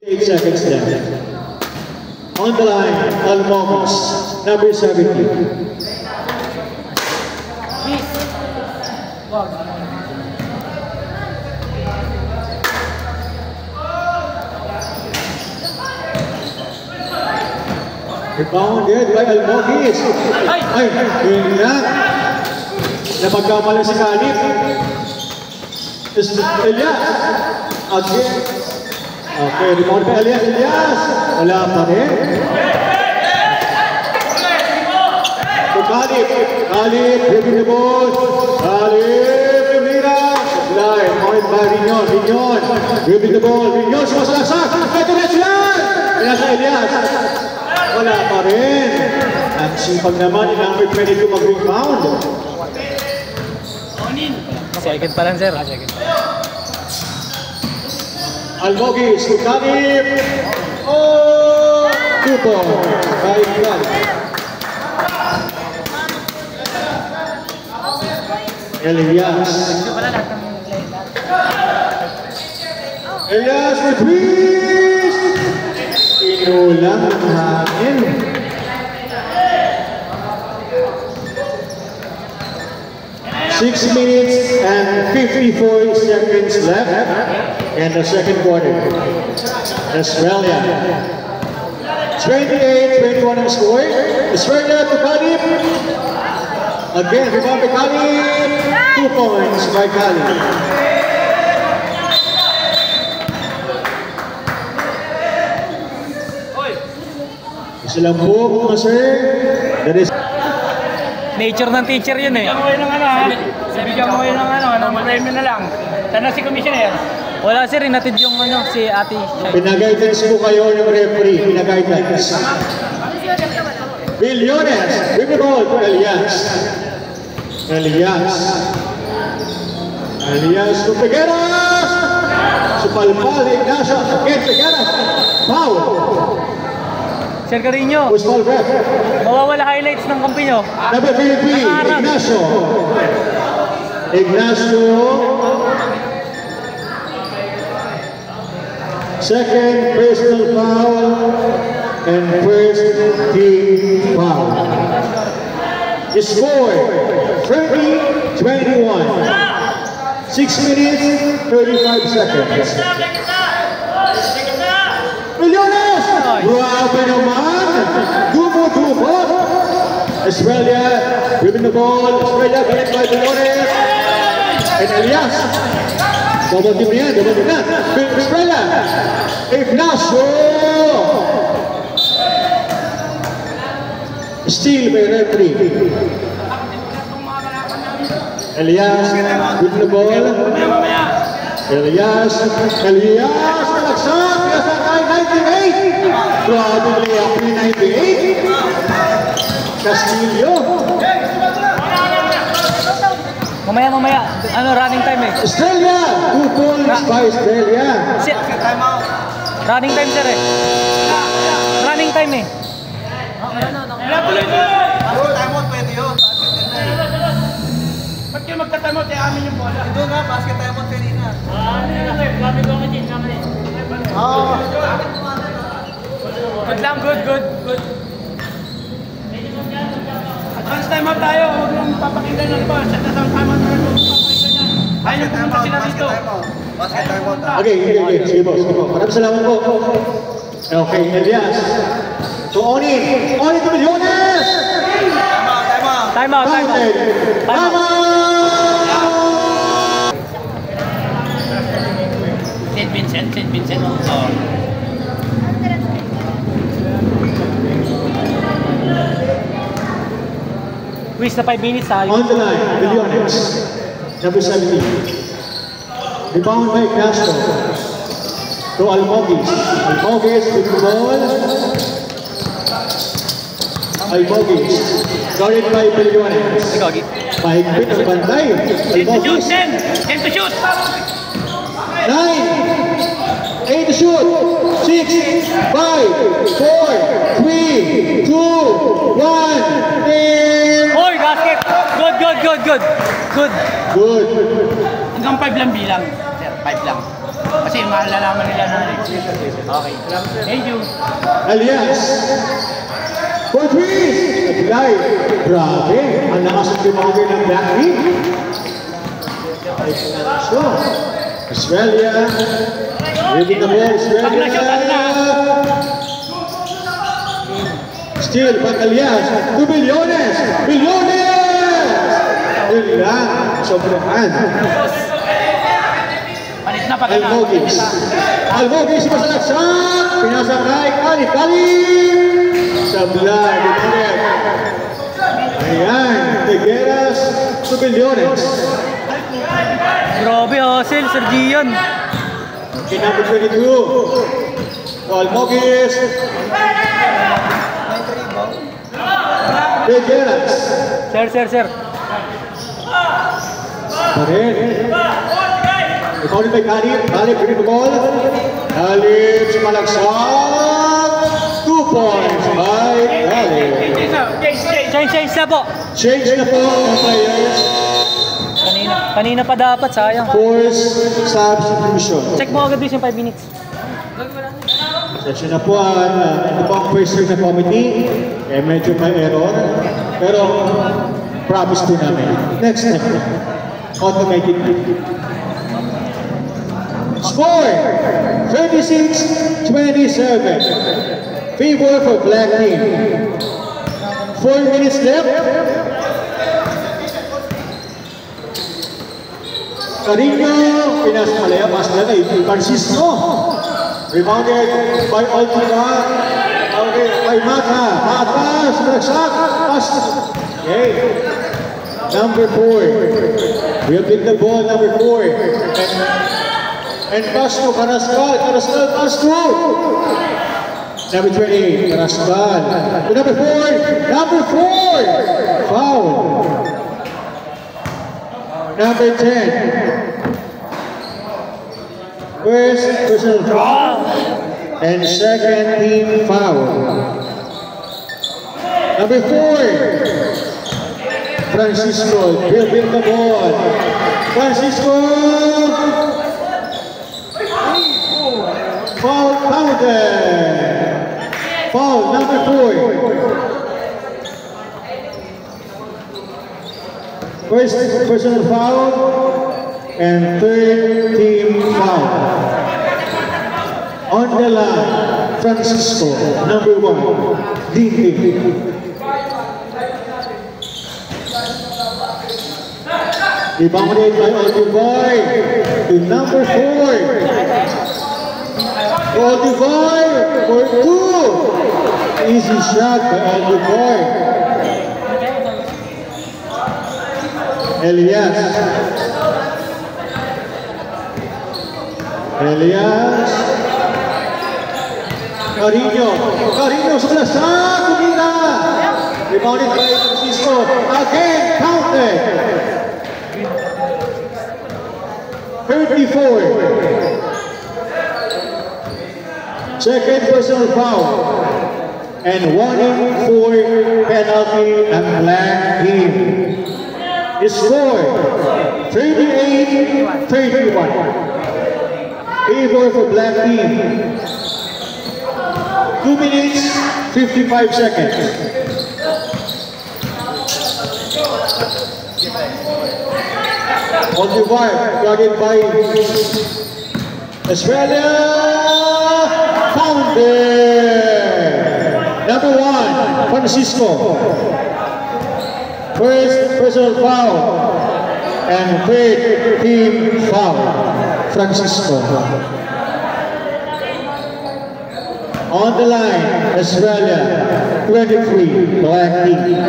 8 seconds left. On the line, Almogis, number 17. Rebounded by Almogis. Ay, yun na. Napagkamali si Kalip. Elias. Again. Okay, rebound by Elias. Wala pa rin. So Kalip. Kalip, dribbling the ball. Kalip, Mira. Supply. Point by Rignon. Rignon. Dribbling the ball. Rignon, sumasalaksak. Ito na siya. Elias. Wala pa rin. Ang sipag naman, number 22 mag-rebound. Second pa lang, sir. Second. Almogis, Kalip. Oh! 2 points. 5-1. Elias. Elias with threes. Inulang ang hangin. Six minutes and 54 seconds left in the second quarter. Australia 28-21 ang score. Australia to Kalip. Again, rebound by Kalip. 2 points by Kalip. Silang po, mga sir. That is Nature ng teacher yun eh. Bigyan mo kayo ng ano ha? Bigyan mo kayo ng ano, premyo na lang. Sana si Commissioner. Wala sir, inatid yung ano, si Ate. Pinag-guidance po kayo ng referee. Pinag-guidance. Billones. Bring the ball to Elias. Elias to Figueras. Supalpal, Ignacio. Again, Figueras. Foul. Sir Carino, Who's foul ref? mawawala highlights ng kampi nyo. Number 33, Ignacio. Second personal foul and first team foul. The score 30-21. 6 minutes 35 seconds. Billones! Grabe naman! Dumo! Australia, dribbling the ball. Australia, balik by Billones. And Elias. Double team yan, Australia. Ignacio. Steal by referee. Elias, dribbling the ball. Elias, malaksak. Yes, 98. Grabe layup ni 98. Castillo. Mamaya, ano, running time eh. Australia, 2 points by Australia. Running time sir eh. Running time eh. Time out pwede yun. Ba't kayo magta-time out? Amin yung bola. Ito nga, basket time out kanina. Good lang, good. Advance time out tayo. Huwag lang papakinggan ng iba. Set na time out. Ayaw pumunta sila dito. Basket time out. Okay. Sige po. Maraming salamat po. Okay, Elias. So, Oni to Billones! Time out. St. Vincent. Oh. Quiz na 5 minutes ha. On the line, Billones, number 17. Rebound by Ignacio. To Almogis. Almogis with the ball. Almogis. Guarded by Billones. Mahigpit ang bantay. Almogis. 10 to shoot. 9. 8 to shoot. 6, 5, 4, 3, 2, 1, and... Oy, basket! Good. Good. Hanggang 5 lang bilang. Sir, 5 lang. Kasi kasi malalaman nila na. Okay. Thank you. Elias. For three. Nabilay. Grabe. Ang lakas ng tumawagin ng black team. So, Australia. Ready na ball, Australia. Still, back Elias. 2 Bilyones. Bilyones! Yun lang. Sobrahan. Palit na pag Almogis. Almogis masalaksak. Pinasakay. Kali. Sablay. Bilyones. Ayan. Tegueras. 2 Bilyones. Grabe, hustle, Sir Gian. Okay, number 22. Almogis. Tegueras. Sir. Parin. Recorded by Kalib. Kalib bring the ball. Kalib sumalaksak. 2 points by Kalib. Change na po. Change na po ang players. Kanina pa dapat, sayang. Force substitution. Check mo agad this yung 5 minutes. Session na po ito po ang first year na committee. Medyo may error. Pero promise po namin. Next time. Automated. Score! 36-27. Favor for black team. 4 minutes left. Carino, pinasmalaya, masala kay Francisco. Rebounded by Altiva. Okay, by Mata. Mata, sumalaksak. Okay. Number 4. We'll pick the ball, number 4. And Castro, Carrascal, Castro. Number 28, Carrascal. Number 4. Foul. Number 10. First personal foul. And second team foul. Number 4. Francisco, he'll win the ball. Francisco! Foul counted. Foul number 4. First personal foul and third team foul. On the line, Francisco, number 1, lead team. Rebounded by Oldivoy to number 4. Oldivoy for 2. Easy shot by Oldivoy. Elias. Carino sa balasak. Kumina. Rebounded by Francisco. Again counted. 34. Second personal foul. And warning for penalty and black team. Score 38-31. Favor for black team. 2 minutes, 55 seconds. On the wire, guarded by Australia. Founded. Number 1, Francisco. First personal foul and third team foul, Francisco. On the line, Australia, 23, black team.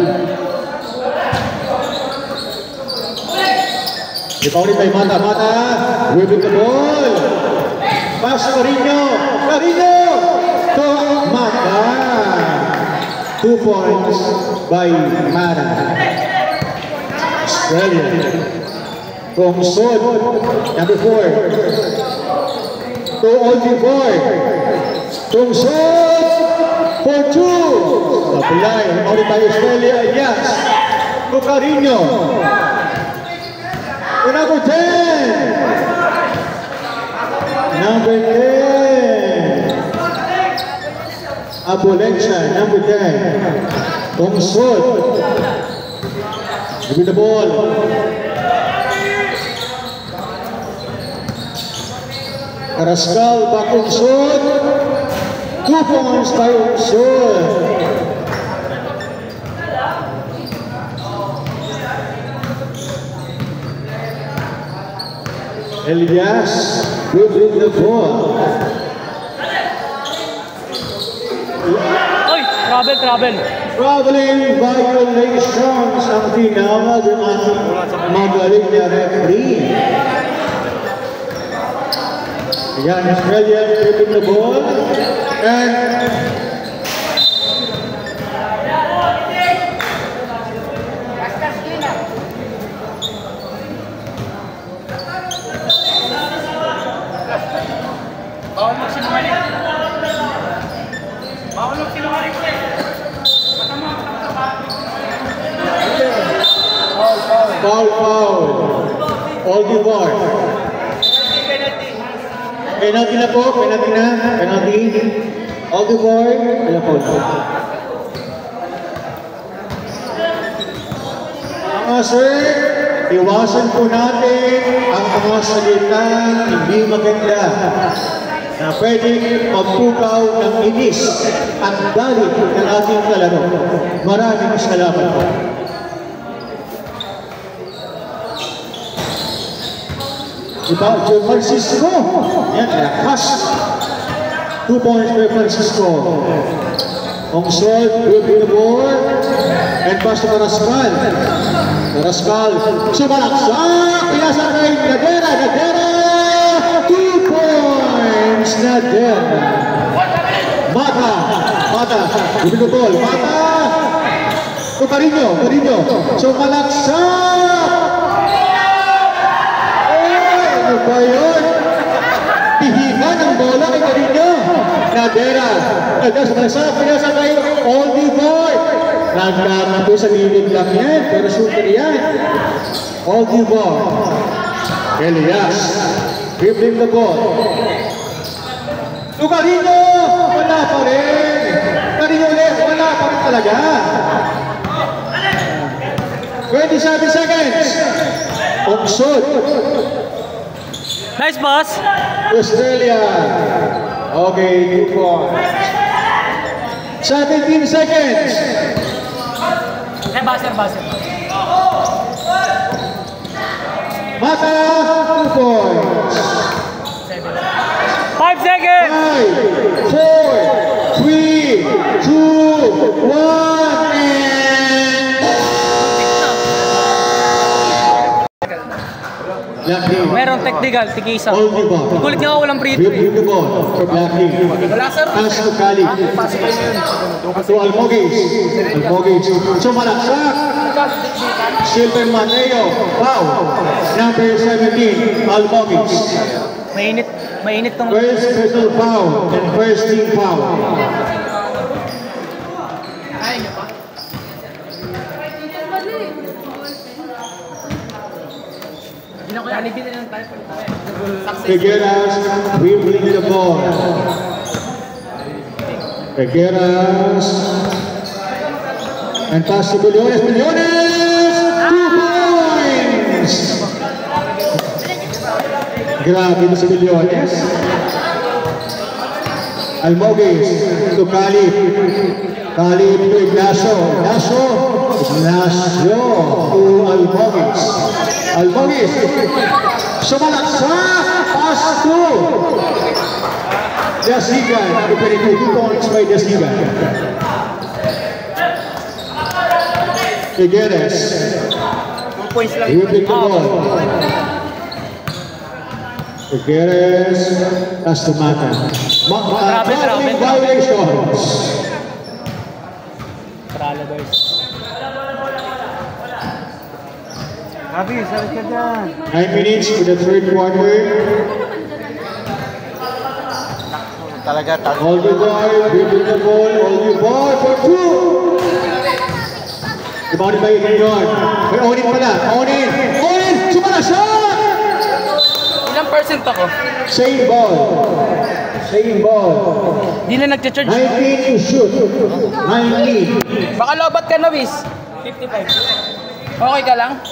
Rebounded by Mata, whipping the ball. Pass to Carino to Mata. 2 points by Mata. Australia. From Sod, number 4. To Oldivoy. From Sod for 2. Apply, rebounded by Australia. Yes. To Carino. To number 10. number 10. Abolencha, number 10. Tongsod. Give me the ball. Rascal back Tongsod. 2 points by Tongsod. Elias will bring the ball. Oy, travel. Traveling violations ang tinawag ng ating magaling na referee. Ayan, Australia dribbling the ball. And Bawal magsinungaling. Bawal magsinungaling. foul. All the board. Penalty na po, penalty. All the board. Ayan po. Mga sir, iwasan po natin ang mga salita hindi maganda na pwede magpukaw ng inis at galit ng ating kalaro. Maraming salamat po. Diba, Joe Francisco. Yan, lakas. 2 points by Francisco. Tongsod, dribbling the ball. And pass to Rascal. Rascal, sumalaksak. Pinasa kay Nadera. 2 points, Nadera. Mata. Dribbling the ball. Mata. To Carino. Sumalaksak. Ano ba yun? Pihigan ang bola kay Carino. Nadera. Pinasa kay Oldivoy. Nagkarap po sa gilid lang yan, pero shooter yan. Oldivoy. Elias. Dribbling the ball. To Carino. Wala pa rin. Carino ulit. Wala pa rin talaga. 27 seconds. Tongsod. Nice pass. Australia. Okay, 2 points. 17 seconds. Buzzer. Mata, 2 points. 5 seconds. 5, 4, 3, 2, 1, and... Meron technical, tigisa. Oldivoy. Kulit nga walang free throw. Dribbling the ball from Lucky. Pass to Cali. To Almogis. Sumalaksak. Silver Mateo. Foul. Number 17, Almogis. Mainit tong... First personal foul and first team foul. Figueras dribbling the ball. Figueras and pass to Bullones. 2 points. Grabe na si Bullones. Almogis to Calip to Ignacio to Almogis sumalaksak, pass to Dasigan. 2 points by Dasigan. Figueres 2 points lang. dribbling the ball. Figueres pass to Mata. Traveling violations. Trala guys. Abi, salit ka dyan. 9 minutes to the third quarter. Talaga. Oldivoy, dribbling the ball. Oldivoy for 2. Rebounded by Ignacio. May Onin pala. Onin! Sumalasyak! Ilang 1% ako. Same ball. Same ball. Di na nagcha-charge. 19 to shoot. 19. Baka lobat ka na, Wiz. 55. Okay ka lang?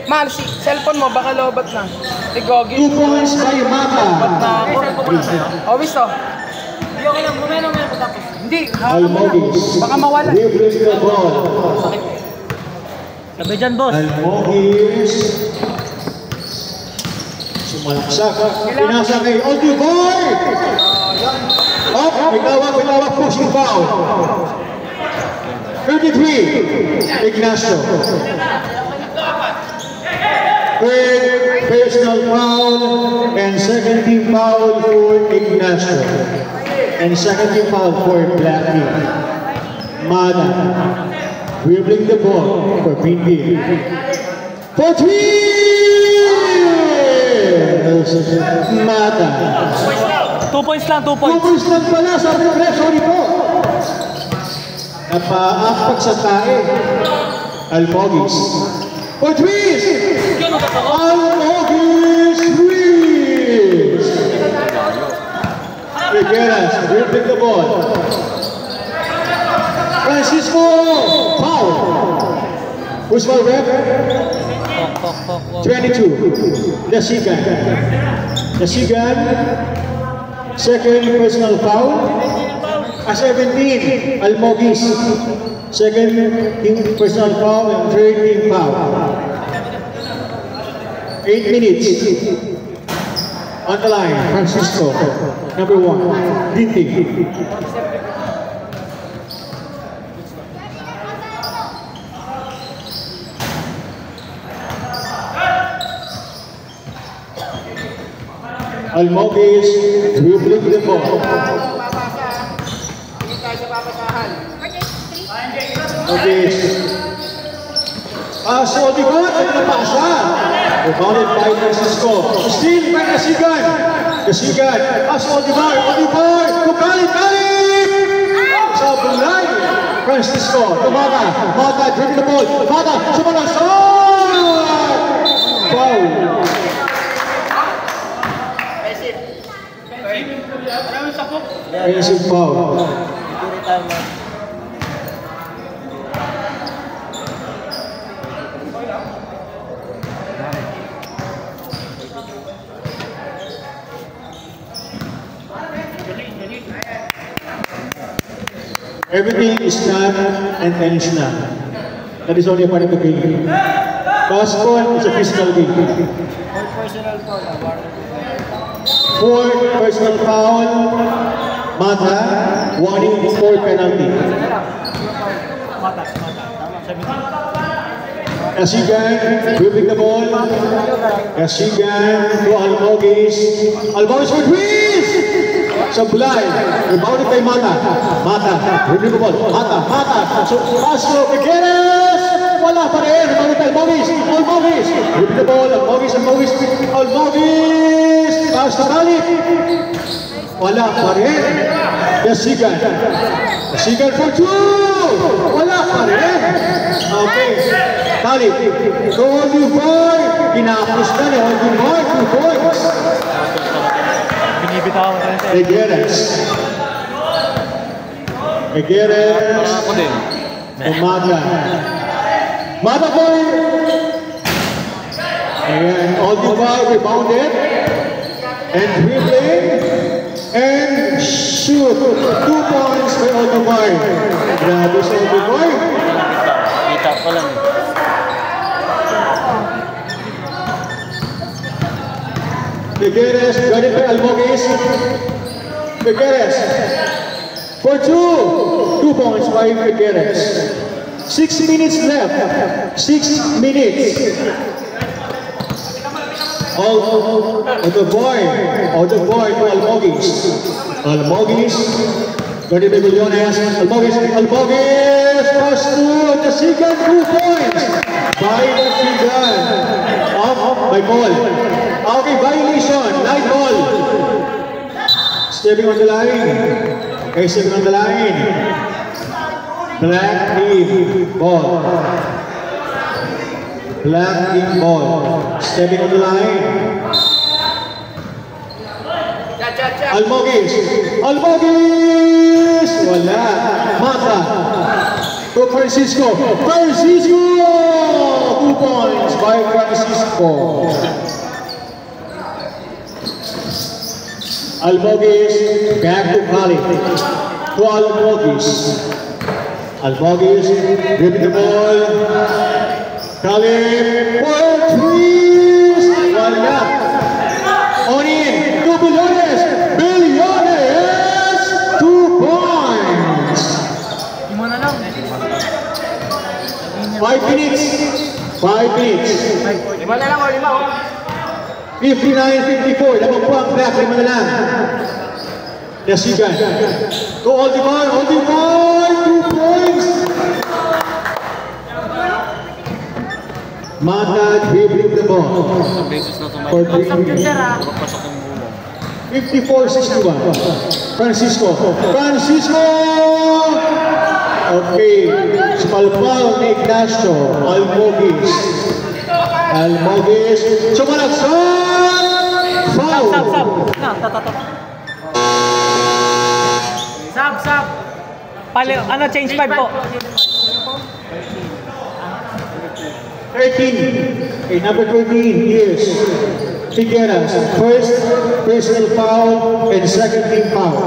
Mahal, si cellphone mo, baka lobat na. Si Gogi. 2 points by Mata. Ba't na ako? Oh, Wiz, oh. Hindi, okay lang. Mamaya ko tapos. Hindi. Almogis. Baka mawala. Dribbling the ball. Sabi dyan, boss. Almogis. Sumalaksak. Pinasa kay Oldiboy. Up. May tawag. Pushing foul. 33. Ignacio. Third personal foul and second team foul for Ignacio. And second team foul for Black Team. Mada. Dribbling the ball for Green Team. For three! Mada. 2 points lang, 2 2 points lang pala, sabi ko, sorry po. Napaapak sa tae. Almogis. For threes! Almogis threes! Figueras, dribbling the ball. Francisco, foul. Who's foul rep? 22. Nasigan. Second personal foul. 17. Almogis. Second team personal foul and third team foul. 8 minutes. On the line, Francisco. Number 1. Green team. Almogis dribbling the ball. Almogis. So Oldiboy ay napasa. Rebounded by Francisco. Steal by Nasigan. So Oldiboy. Kukalit. Sa bulay. Francisco. Mata dribbling the ball. Mata sumalasot. Foul. Offensive foul. Everything is done and finished now. That is only a part of the game. Basketball is a physical game. Fourth personal foul. Mata, warning for penalty. Kasigan, dribbling the ball. Kasigan to Almogis. Almogis for threes! Sablay, rebounded by Mata. Dribbling the ball. Mata. So, Castro, Figueres! Wala pa rin. Rebounded by Almogis. Dribbling the ball. Almogis! Castro, Talib. Wala pa rin. Kasigan for 2! Wala pa rin. Okay. Talib. So, Oldiboy. Kinapos na ni Oldiboy. 2 points. Figueres. Mata boy. Ayan. Oldiboy rebounded. And dribbling. And shoot. 2 points by Oldiboy. Grabe sa Oldiboy. Kita ko lang. Figueres, guarded by Almogis. Figueres. For 2 points by Figueres. 6 minutes left. 6 minutes. The boy to Almogis. Guarded by Millones. Almogis. Pass to the second 2 points by the Figan. By ball. Okay, violation. Light ball. Stepping on the line. Okay, stepping on the line. Black team ball. Stepping on the line. Almogis! Almogis! Wala. Mata. To Francisco. Francisco! 2 points by Francisco. Almogis back to Kali. To Almogis. Almogis gripping the ball. Kali for 3. Wala. On in. To Billones. Billones. 2 points. 5 minutes. 5 minutes. 5 na lang o 5 o. 59-54, lamang po ang back, 5 na lang. Nasigan. To Oldemar, 2 points! Mata dribbling the ball. For 3 minutes. 54-61. Francisco. Francisco! Okay. Spalpal ni Ignacio. Almogis. Almogis. Sumalaksan! Foul! Sab. Ano, change 5 po. 13. Okay, number 13 is Figueras. First personal foul and second team foul.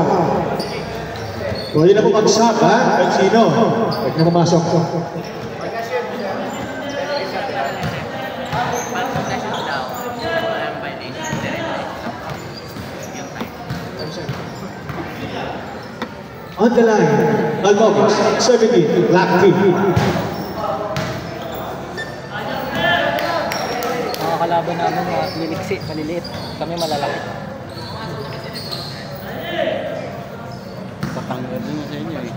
Pwede na po mag-sub, ha? Kahit sino. Pwede na pumasok. On the line, Almogis, 17, black team. Mga kalaban namin mga liliksi, maliliit. Kami malalaki. Patanggal din na sa inyo eh.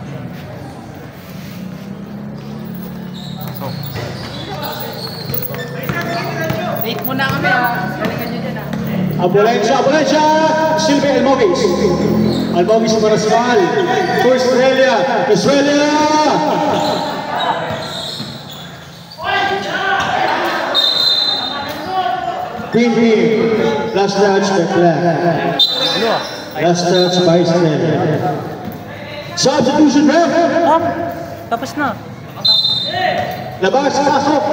So. Late muna kami ha. Galingan nyo dyan ha. Ambulancia! Silvia Almogis. Almogis para sa Al. To Australia! Australia! Green team. Last touch by Black. Last touch by Australia. Substitution ref! Tapos na. Labas, pasok!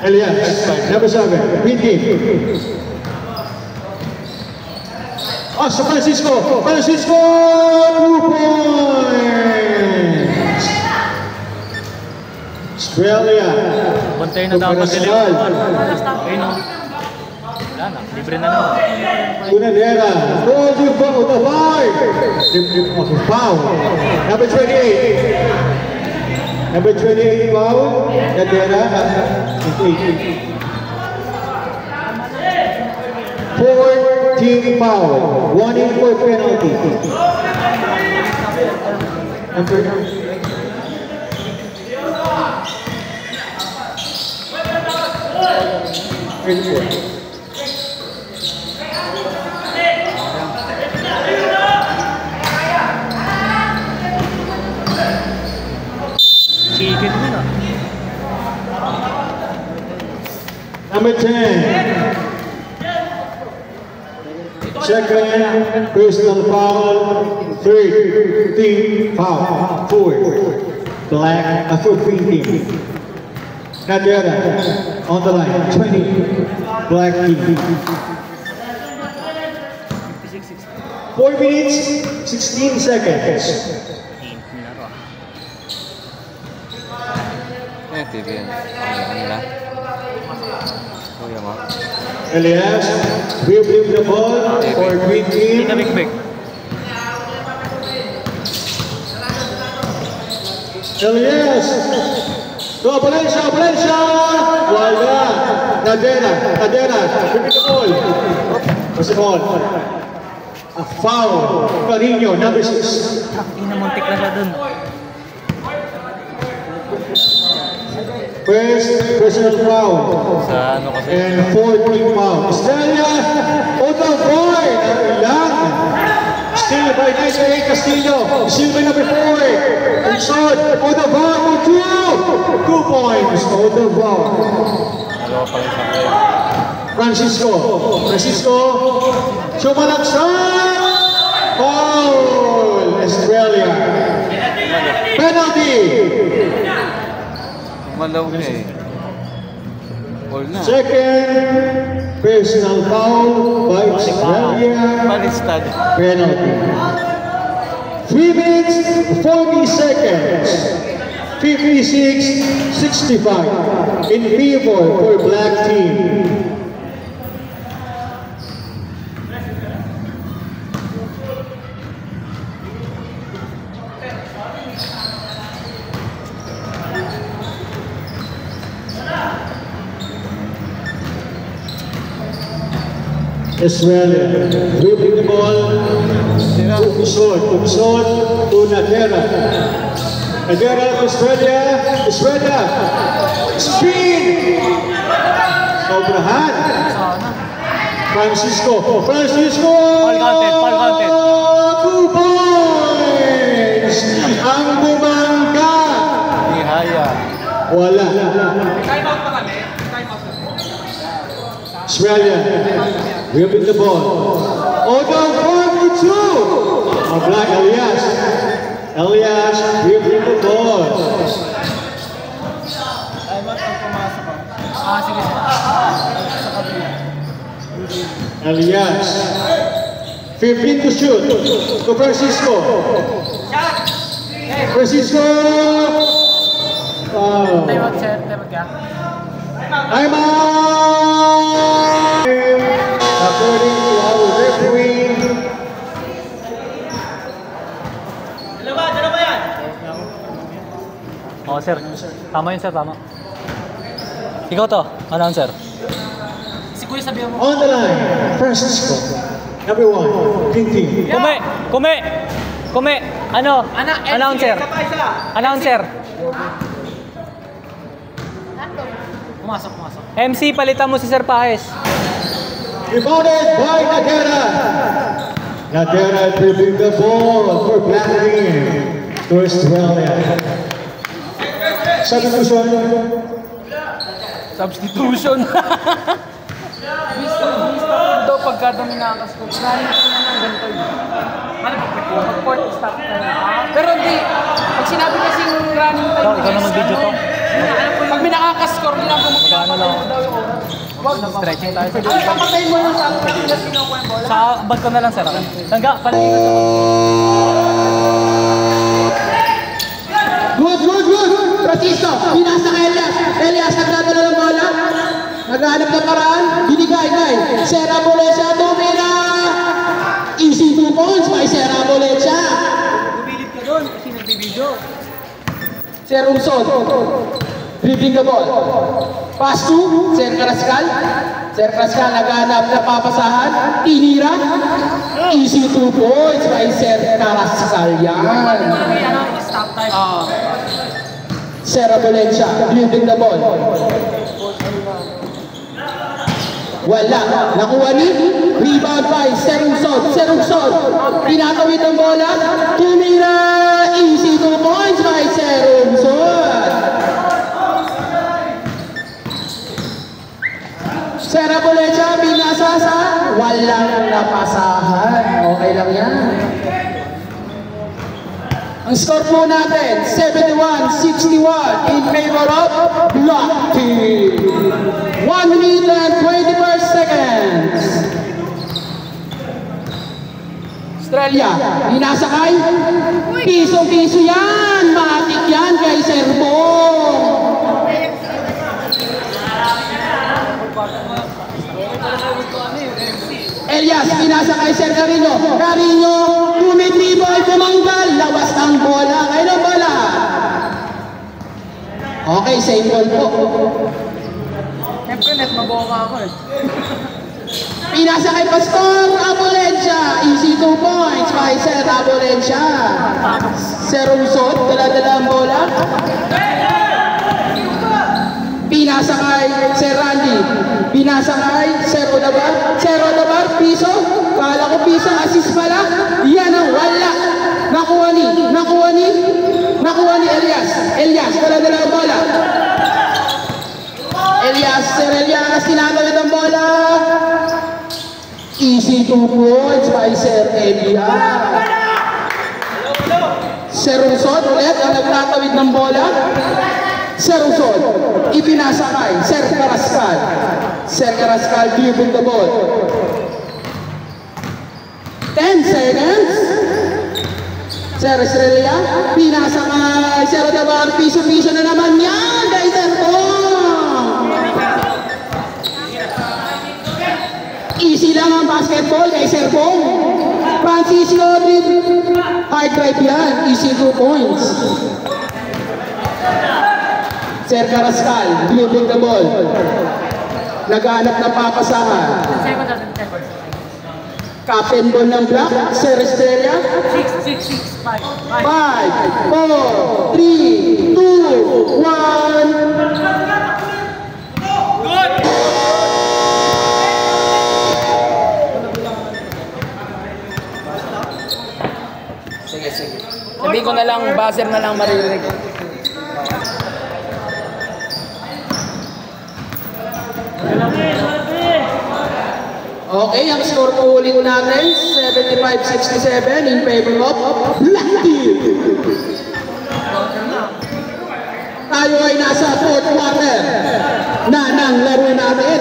Elias, number 7, green team. Sa Francisco! Francisco! 2 points! Australia. Bantay na dapat sila. Ayun o. Wala na. Libre na naman. Unadera. Goal to the five. Foul. Number 28. Number 28 foul. Unadera. 4-team foul. 1 in for penalty. Chicken mo na. Number 10. Second personal foul, 3rd team foul, 4 black, for green team. Nadera on the line, 20 black team. 4 minutes, 16 seconds. TV yan. Ano lang? Kuya mo. Elias will bring the ball for green team. Elias! Go, Valencia! Wala! Nadera! Bring the ball. What's the ball? A foul. Carino, number 6. Inamuntik na siya dun. First personal foul. Sa ano kasi? And 4th team foul. Estrella, Otavoy, ilang. Still by 98 Castillo. Still by number 4. And shot, Otavoy for 2. 2 points, Otavoy. Dalawa pa rin sa kayo. Francisco, Sumalagsak! Foul! Australia. Penalty! Malaw na eh. All na. Second personal foul by Australia. Palistad. Penalty. 3 minutes, 40 seconds. 56-65 in favor for black team. Australia dribbling the ball. Umsod to Nadera. Nadera, Australia. Speed. Sobrahan. Francisco. Ball counted. 2 points. Ang bumangga. Ihaya. Wala. Australia dribbling the ball. Odom 42. Black Elias dribbling the ball. Sige. Elias 15 to shoot to Francisco. Foul. Time out, sir. Time out! According to our referee, Dalawa yan. Oo, sir. Tama yun, sir. Tama. Ikaw to. Announcer. Si Kuya sabihan mo. on the line, Francisco. Number 1, Pinti. Kume. Ano? Announcer. Announcer. Pumasok. MC, palitan mo si Sir Pahes. Rebounded by Nadera. Nadera dribbling the ball for black team to Australia. Substitution. Daw pagka duminakas ko. Running ko na ng ganito yun. Mag-court stop na yun. Pero hindi. Pag sinabi kasing running time. Ikaw na mag-video to. Pag may nakakascore, hindi lang Magkano lang. stretching tayo. Ay, kapatay mo lang sa akin. Hindi na kinukuha yung bola. Sa bag ko na lang, sir. Tangga, palagi ka sa Good. Francisco, pinasa kay Elias. Elias, nagdadala ng bola. Naghahanap ng paraan. Binigay kay Sera Bolecha. Tumira. Easy 2 points by Sera Bolecha. Bumilit ka doon kasi nagbibideo. Sir Umsod. Dribbling the ball. Pass to Sir Carrascal. Sir Carrascal naghahanap ng papasahan. Tinira. Easy 2 points by Sir Carrascal. Yan. Stop time. Sera Bolecha. Dribbling the ball. Wala. Nakuha ni. Rebound by Sir Umsod. Pinatawid ng bola. Tumira. Easy 2 points by Sir Umsod. Sera Bolecha, binasa sa walang napasahan. Okay lang yan. Ang score po natin, 71-61 in favor of Black Team. 1 minute and 24 seconds. Australia, binasakay. Piso-piso yan. Matik yan kay Serbo. Elias, pinasa kay Sir Carino. 2-3 ball, pumanggal. Lawas ang bola. Kayo bola. Okay, same ball po. Siyempre, net maboka ako eh. Pinasa kay Pastor Abolencia. Easy 2 points by Sir Abolencia. Sir Umsod, dala-dala ang bola. Pinasa kay Sir Randy. Binasa kay Sir Odabar. Sir Odabar, piso. Kala ko piso, assist pala. Yan ang wala. Nakuha ni Elias. Elias, dala-dala ang bola. Elias, Sir Elias, tinatawid ang bola. Easy 2 points by Sir Elian. Sir Ruzon ulit ang nagtatawid ng bola. Sir Ruzon, ipinasakay. Sir Carrascal. Sir Carrascal dribble the ball. 10 seconds. Sir Estrella, pinasakay. Sir Odabar, piso-piso na naman yan. Kay Sir Bong. Easy lang ang basketball kay Sir Bong. Francisco dribble. Hard drive yan. Easy 2 points. Sir Carrascal, dribble the ball. Naghanap na papasahan. Captain ball ng block, Sir Estrella. 6, 6, 6, 5. 5, 4, 3, 2, 1. Sige. Sabihin ko na lang, buzzer na lang maririnig. Okay, ang score po ulit natin, 75-67 in favor of Black Team. Tayo ay nasa 4th quarter na ng laro natin.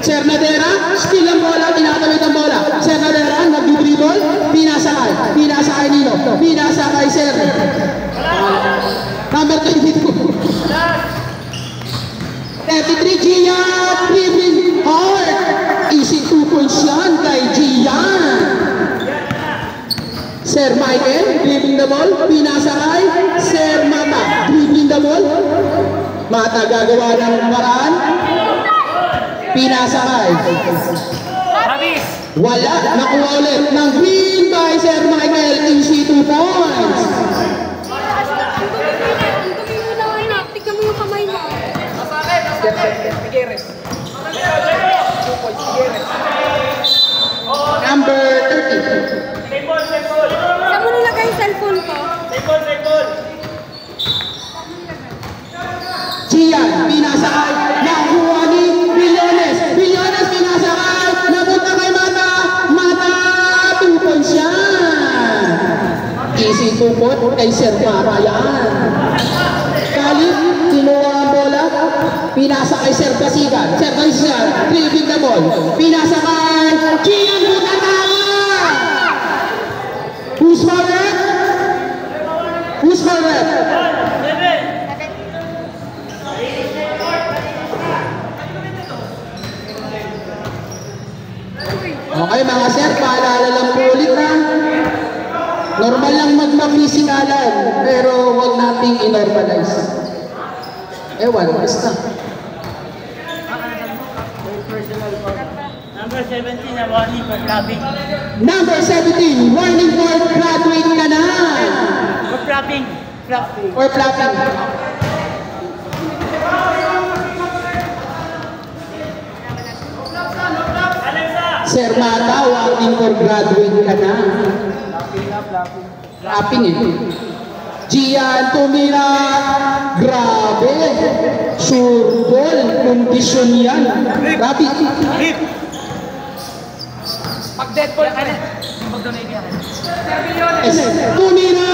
Sir Nadera, still ang bola, tinatawid ang bola. Sir Nadera, nag-dribble, pinasakay. Pinasakay nino, pinasakay Sir. Number 22. 33, Gia, dribbling hard. Easy 2 points yan kay Gian. Sir Michael, dribbling the ball, pinasakay. Sir Mata, dribbling the ball. Mata gagawa ng paraan. Pinasakay. Wala, nakuha ulit ng green by Sir Michael. Easy 2 points. Tignan mo yung kamay mo. Number 30. Saan mo nilagay yung cellphone ko? Gian, pinasakay. Nakuha ni Billones. Billones, pinasakay. Napunta kay Mata. Mata, 2 points yan. Easy 2 point kay Sir Mata yan. Kalip, kinuha ang bola. Pinasakay Sir Basigan. Sir Basigan, dribbling the ball. Pinasakay. Gian, buta tawa. Who's my rep? Who's my rep? Okay mga sir, paalala lang po ulit na normal lang magmamisinalan, pero huwag nating i-normalize. Ewan, basta. Number 17 na warning for flapping. Number 17, warning for graduate ka na. For flapping. Or flapping. Sir Mata, warning for graduate ka na. Flapping eh. Gian tumira. Grabe. Sure ball. Kondisyon yan. Grabe. Pag dead ball ka na, mag-donate ka na. Tumira.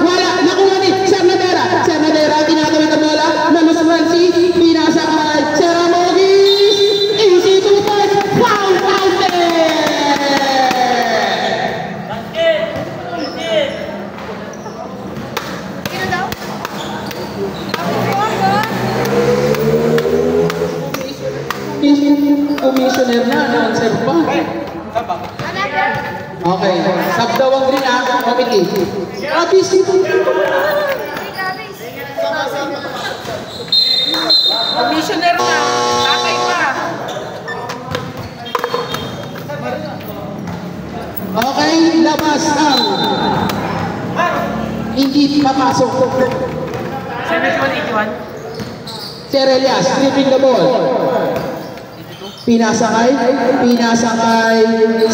Wala. Nakuha ni Sir Nadera. Sir Nadera, tinatawid ang bola. Manus Francis. Pinasakay. Sir Amogis. Easy 2 points. Wow! Commissioner na, announcer pa. Okay, sab daw ang green committee. Abis dito. Commissioner na, tatay pa. Okay, labas ang hindi papasok. 7181. Sir Elias, dribbling the ball. Pinasakay.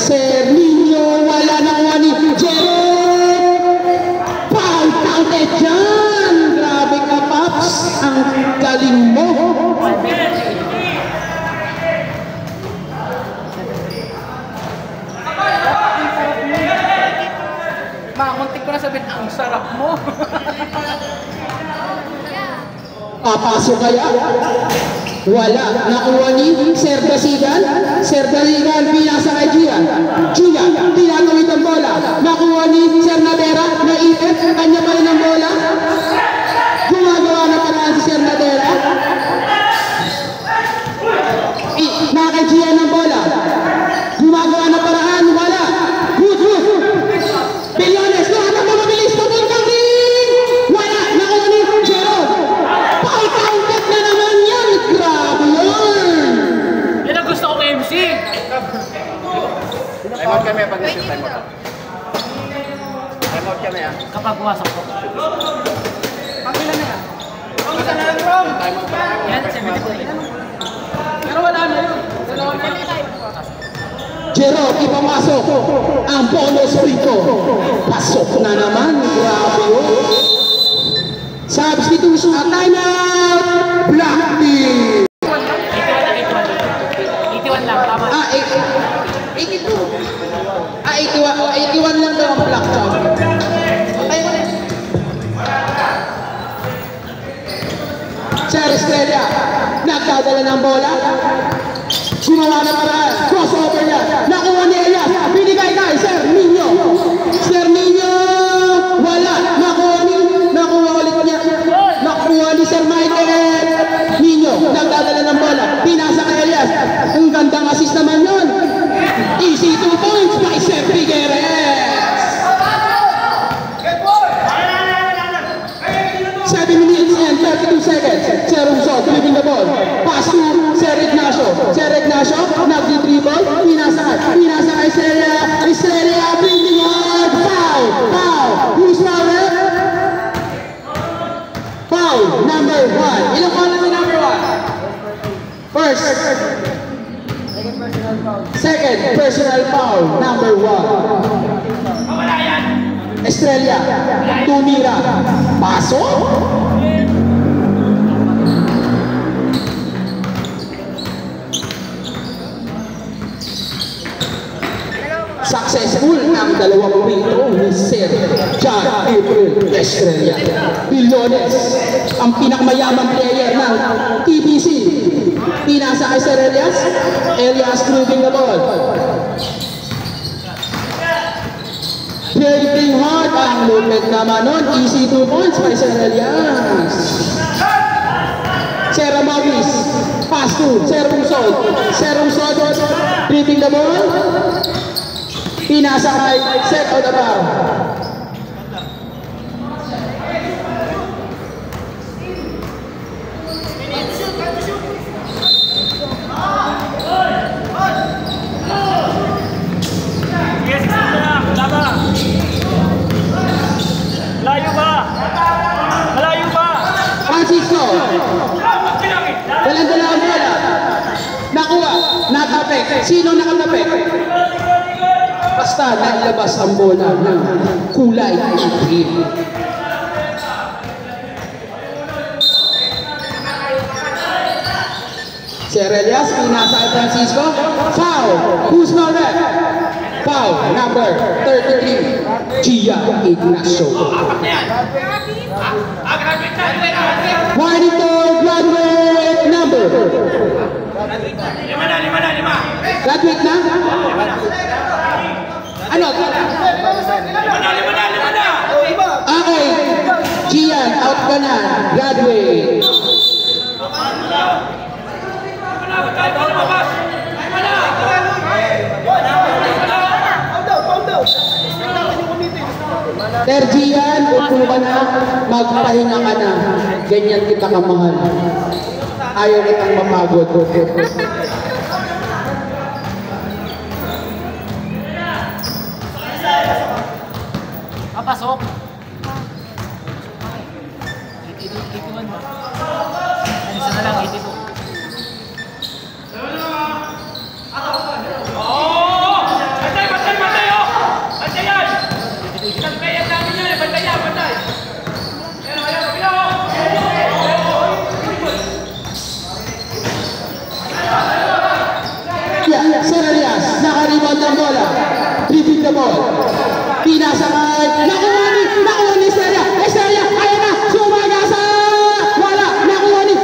Sir Nino, wala nakuha ni Jerome. Foul counted dyan. Grabe ka, Paps. Ang galing mo. muntik ko na sabihin, ang sarap mo. Papasok kaya? Wala. Nakuha ni Sir Dasigan. Sir Dasigan, pinasa kay Gian. Gian, tinatawid ang bola. Nakuha ni Sir Nadera. Naipit. Kanya pa rin ang bola. Gumagawa na paraan si Sir Nadera. Na kay Gian ang bola. Gumagawa na paraan. Wala. Good. Bilyones. Lahat ang mabilis. Papuntang ring. Wala. Nakuha ni Gerald. Paul-counted na naman yan. Grabe yun. Yan ang gusto ko kay MC. Time out kami pag nasa time out. Time out kami ah. Kapag pumasok ko. Pagkila na yan. Pagkila na lang bro. Yan, 70. Pero wala na yun. Gerald, ipapasok ang bonus rito. Pasok na naman. Grabe yun. Substitution at timeout. Black team. 81 lang, tama. 82. 81 lang daw ang black chop. Sir Estrella, nagdadala ng bola. Gumawa na paraan. Crossover niya. Nakuha ni Elias. Binigay kay Sir Nino. Sir Nino. Wala. Nakuha ulit niya. Nakuha ni Sir Michael. Nino. Nagdadala ng bola. Pinasa kay Elias. Ang gandang assist naman yun. Easy 2 points by Sir Figueres. 7 minutes and 32 seconds. Sir Rumso, dribbling the ball. Pass to Sir Ignacio. Sir Ignacio, nag-dribble. Pinasa kay Estrella, dribbling hard. Foul. Who's foul? Foul, number 1. Ilang foul na number 1? First. Second, personal foul, number 1. Estrella, tumira. Pasok. Successful ang dalawang free-throw ni Sir John April Estrella. Bilyones, ang pinakmayamang player ng TBC. Pinasa kay Sir Elias dribbling the ball. Playing hard ang movement naman nun. Easy 2 points by Sir Elias. Sir Amabis, pass to Sir Rumsod. Sir Rumsod, dribbling the ball. Pinasa kay Sir Odabar. Malayo ba? Francisco. Dalang-dala ang bola. Nakuha. Natapik. Sino nakatapik? Basta nailabas ang bola ng kulay itim. Sir Elias, pinasa kay Francisco. Foul. Who's not that? Foul. Number 33. Gia Ignacio. Warning to graduate number. Lima. Graduate na? Ano? Lima na. Okay. Gian, out ka na. Graduate. Sir Gian, upo ka na. Magpahinga ka na. Ganyan kita kamahal. Ayaw kitang mapagod. Papasok. 81 ba? Isa na lang, 82. Sir Elias, naka-rebound ng bola. Dribbling the ball. pinasakay, nakuha ni Estrella, ayan na, sumagasa, wala, nakuha ni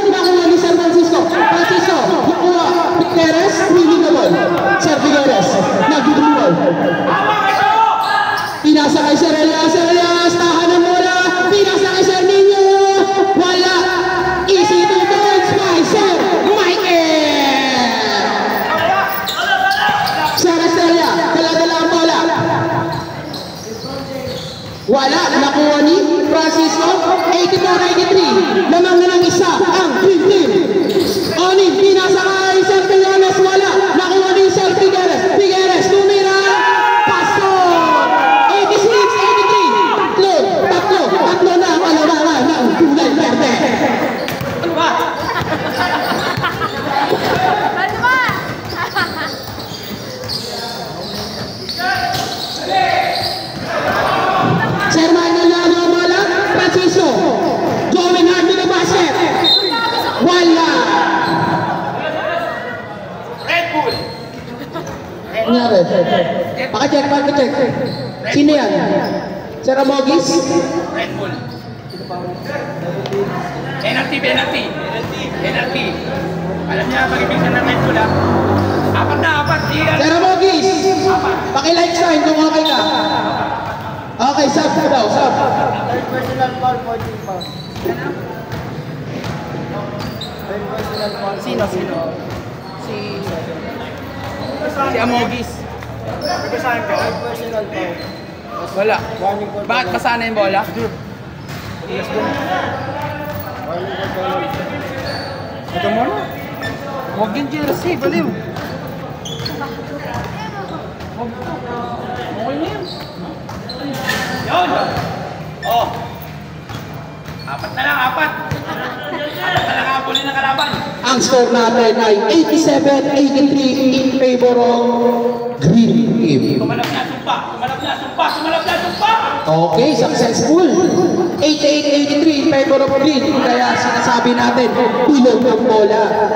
Sir Francisco, nakuha, Figueres, winning the ball, Sir Figueres, nag-dribble, pinasakay Sir Elias, tahanan mula, pinasakay Sir Nino, wala, easy to points by Sir Michael, Sir Estrella, dala-dala ang bola, wala, nakuha ni Francisco, 84-83, lamang na ng isa ang Green Team. Onin, pinasakay, Sir Figueres, wala, nakuha ni Sir Figueres, tumira, paso, 86-83, tatlo na ang alamangan ng kulay verde. Ano ba? Ano ba? Sir Michael na ang bola, Francisco, going hard to the basket, wala. Red Bull. Nangyari? Pakicheck. Sino yan? Sir Amogis? Red Bull. Penalty. Alam niya, pag-ibigsan ng Red Bull, ha? Apat. Sir Amogis! Paki-like sign kung okay ka. Okay, sub ko daw, sub. Third personal foul, 14 foul. Third personal foul. Sino? Si Amogis. Third Personal foul. Wala. Bakit pasana yung bola? Ito mo na. Huwag yung jersey, baliw. Okay na yun. Yun! Oh! Apat na lang habulin ng kalaban. Ang score natin ay 87-83 in favor of Green Team. Tumalab na sumpa! Okay, successful. 88-83 in favor of Green. Kaya sinasabi natin, bilog ng bola.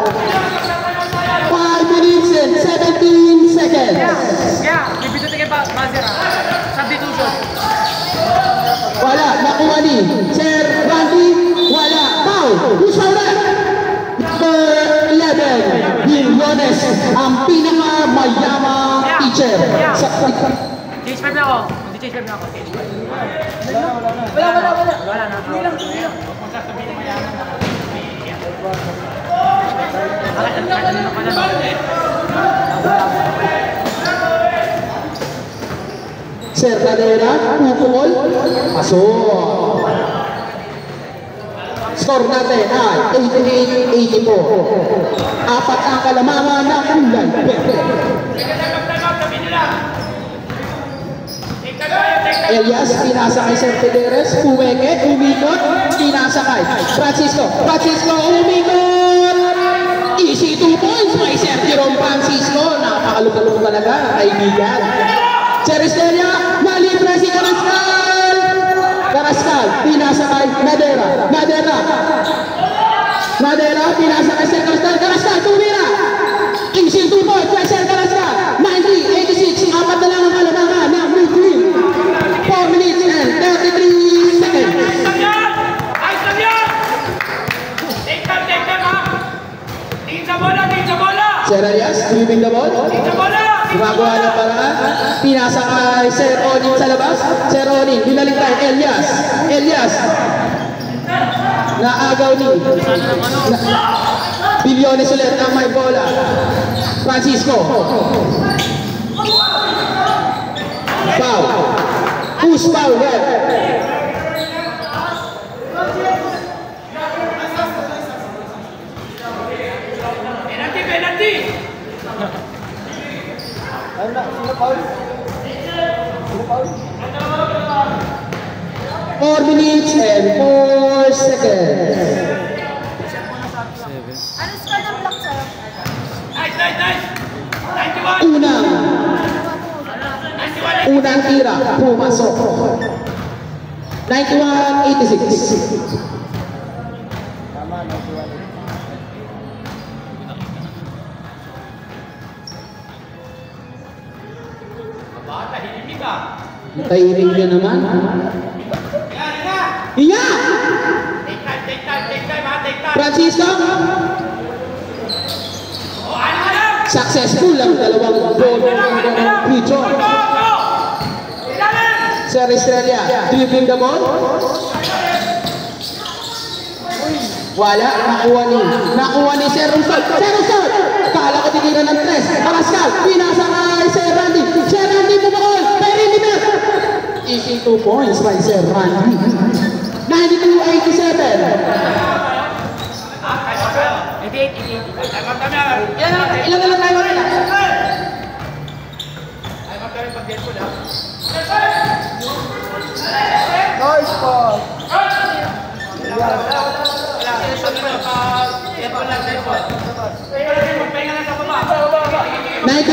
5 minutes and 17 seconds. Kaya, bibito tayo pa, buzzer ha. Substitution. Wala, nakuha ni Sir Randy. Wala, foul. Who's foul that? Number 11, Millones, ang pinakamayamang teacher. Change 5 na ako. Change 5 na ako. Wala na. Hindi lang. Sir Cadera, pupukol, pasok. Score natin ay 88-84. Apat ang kalamangan ng kulay verde. Elias, pinasakay Sir Figueres, Puweke, umikot, pinasakay. Francisco, umikot! Easy 2 points by Sir Jerome Francisco. Napakalukalong talaga, kaibigan. Sir Estrella, nalibre si Carrascal, pinasakay, Nadera, pinasakay Sir Carrascal, tumira! Easy 2 points by Sir Carrascal, 90-86, apat na lang ang kalamangan ng Blue Team. 4 minutes and 33 seconds. Ayos lang yan! Take time, ha! Tingin sa bola! Sir Elias, dribbling the ball. Tingin sa bola! Gumagawa ng paraan. Pinasakay Sir Onin sa labas. Sir Onin, binalik tayo. Elias. Naagaw ni. Bilyones ulit ang may bola. Francisco. Foul. Who's foul there? Penalty! 4 minutes and 4 seconds. Ano score ng block sa'yo? Nice! 91! Unang tira, pumasok. 91-86. Bata, hindi ka. Tairing niya naman. Hiya! Take time, ha? Take time. Francisco? Successful ang dalawang goal ng Picho. Sir Estrella, dribbling the ball. Wala, nakuha ni Sir Rumsol. Sir Rumsol! Kala ko titira ng tres. Carrascal, pinasa kay Sir Randy. Sir Randy bumukol. Pero hindi na. Easy 2 points by Sir Randy. 92-87. Ilan na lang tayo nila? Noise po.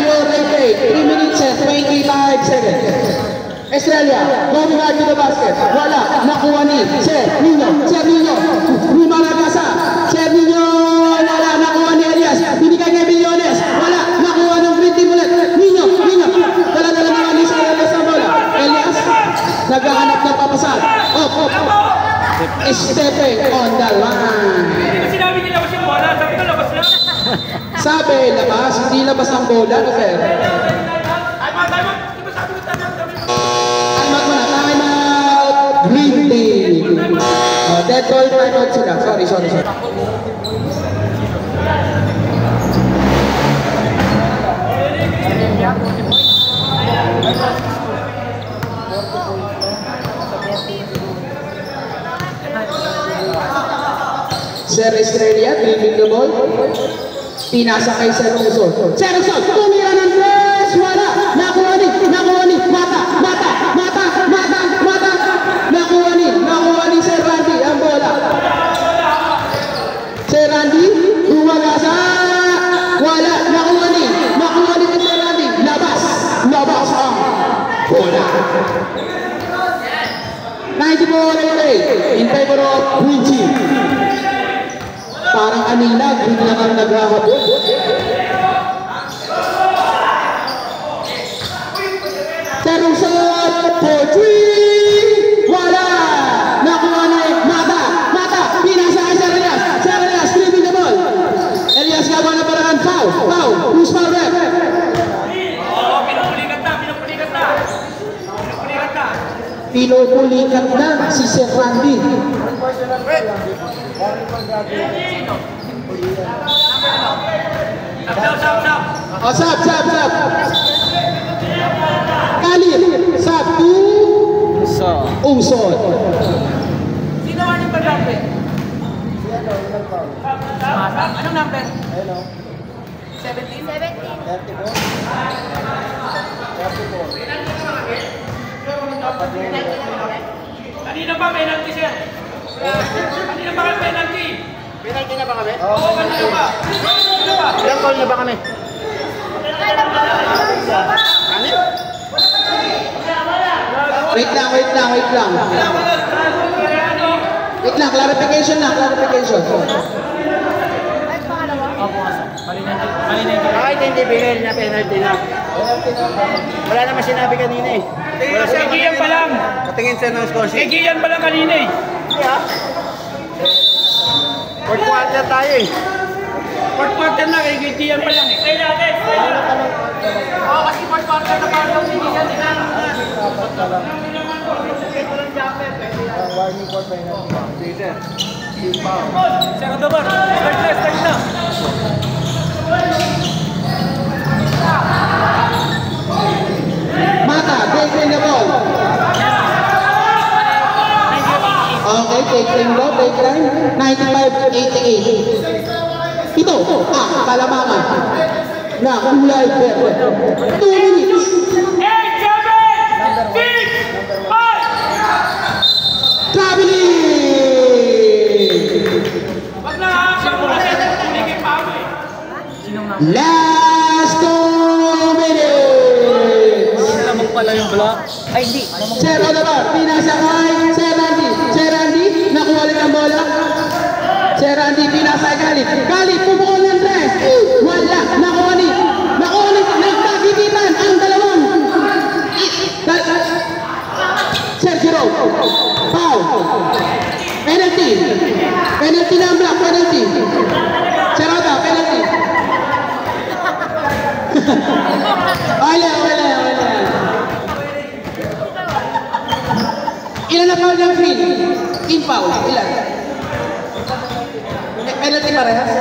Replay, 3 minutes and 25 seconds. Estrella, going back to the basket. Wala, nakuha ni Sir Nino. Lumalagasa. Sir Nino, wala, nakuha ni Elias. Binigay kay Millones. Wala, nakuha ng green team ulit. Nino. Dala-dala naman ni Sir Elias ang bola. Elias, naghahanap ng papasal. Stepping on the line. Sinabi nila ko siya bola, sabi ko labas lang. Sabi, labas, hindi labas ang bola, no, Sir? Time out. Di ba sabi ko time out? Time out. Green team. Dead ball, time out sila. Sorry. Sir Estrella, dribbling the ball. Pinasa kay Sir Rumsol. Tumira ng press. Wala. Nakuha ni. Mata. Nakuha ni Sir Randy ang bola. Sir Randy, lumagasa. Wala. Nakuha ni Sir Randy. Labas ang bola. 94-88 in favor of Green Team. Parang kanina, green lang ang naghahabol. Sir Rumsol, 4-3. Wala! Nakuha ni Mata. Pinasa kay Sir Elias. Sir Elias, dribbling the ball. Elias gawa na parang foul. Who's foul ref? Pinupulikat na si Sir Randy. Sab. Kalib, sab to Ungsod. Sino ang yung pag-number? Anong number? 17? Kanina pa penalty siya. Kanina pa penalty. Penalty na ba kami? Oo, kanina pa. Ilang call na ba kami? Wait lang, clarification. Kahit hindi binil na penalty na. Wala naman sinabi kanina eh. Kay Gian pa lang. Patingin sa ng score Kay sheet. Gian pa lang kanina eh. Fourth quarter tayo eh. Fourth quarter na, kay Gian pa lang eh. Oo, kasi fourth quarter na parang si Gian eh. Warning for penalty. Sir Adobar, start na. Mata, taking the ball. Okay, take time. 95-88. Ito, Kalamangan. Na kulay verde. 2 minutes. 8, 7, 6, 5. Traveling! Wag na ha, siya muna siya. Tumigil pa ako eh. Last 2 minutes. Lamang pala yung block. Ay, hindi. Sir Odabar, pinasa kay Sir Randy, nakuha rin ang bola. Sir Randy, pinasa kay Galip, pumukol ng tres. Wala, nakuha ni, nagkagigitan ang dalawang. Foul. Penalty. Penalty na ang black. Penalty. Charota, penalty. Wala. Ilan na foul ng green? Team foul. Ilan? Penalty parehas?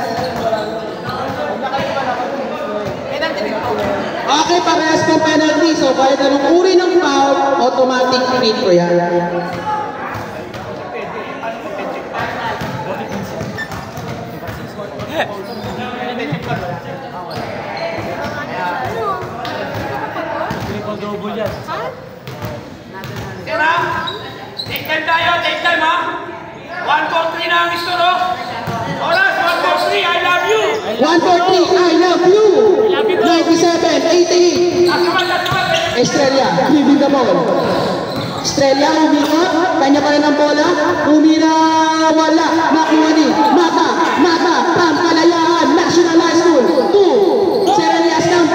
Okay, parehas ng penalty. So, kahit anong uri ng foul, automatic free throw yan. Double yan. Sir, ha? Take time tayo, take time, ha? 1, 4, 3 na ang istro. Oras, 1, 4, 3, I love you. 1, 4, 3, I love you. 97, 88. Estrella, giving the ball. Estrella, umira. Kanya pa rin ang bola. Umira, wala. Nakuha ni Mata. Pampalayaan. National High School. 2. Serenias ng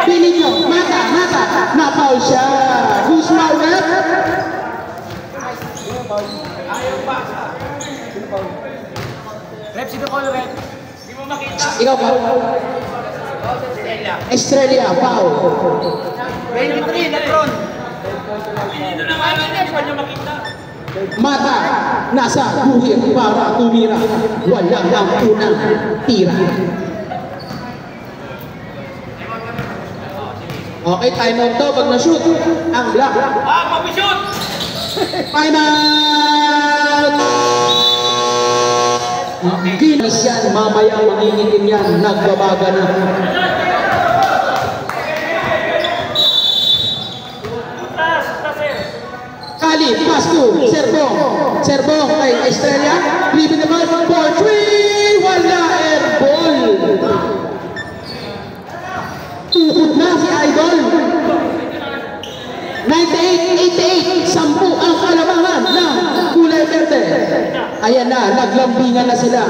Pinigyo. Mata. Na-foul siya. Who's foul rep? Rep, sino ko rep? Hindi mo makita. Ikaw pa. Estrella, foul. 23, Letron. Dito naman, hindi pa nyo makita. Mata, nasa buhir para tumira. Wala lang unang tira. Okay, time out to pag na-shoot. Ang black. Pag-shoot! Time out! Ginis yan, mamaya mangingitim yan. Nagbabaga na. Kali, pass to Serbong kay Estrella. Leaving the ball for 3. Wala, airball. Tukod na si Idol. 98-88. 10 ang kalamangan ng kulay verde. Ayan na, naglambingan na sila.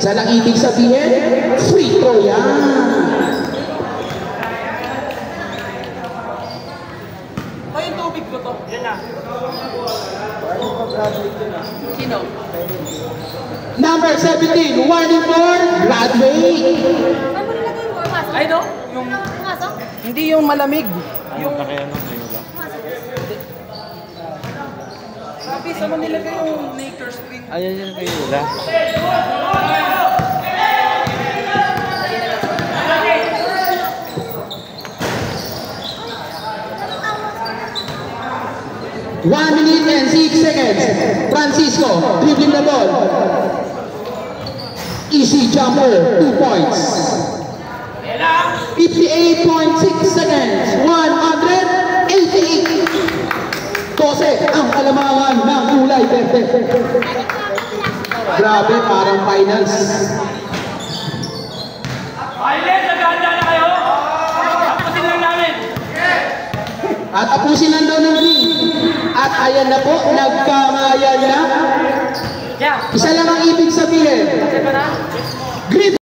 Sa lang ibig sabihin, free throw yan. Yung tubig ko to. Yan na. Sino? Number 17, warning for graduate. Saan mo nilagay yung pumasok? Ay, no? Yung, Pumasok? hindi yung malamig. Yung kaya nung kayo lang. Sabi, saan mo nilagay yung Lakers screen? Ayan yun kayo lang. 1 minute and 6 seconds. Francisco dribbling the ball. Easy jumper, 2 points. 58.6 seconds. 188. 12 ang kalamangan ng kulay verde. Grabe, parang finals. Aileen, naganda na kayo? Tapusin lang namin. At tapusin lang daw ng green. At ayan na po, nagkamayan na. Yeah. Isa lang ang ibig sabihin. Kasi ba na? Green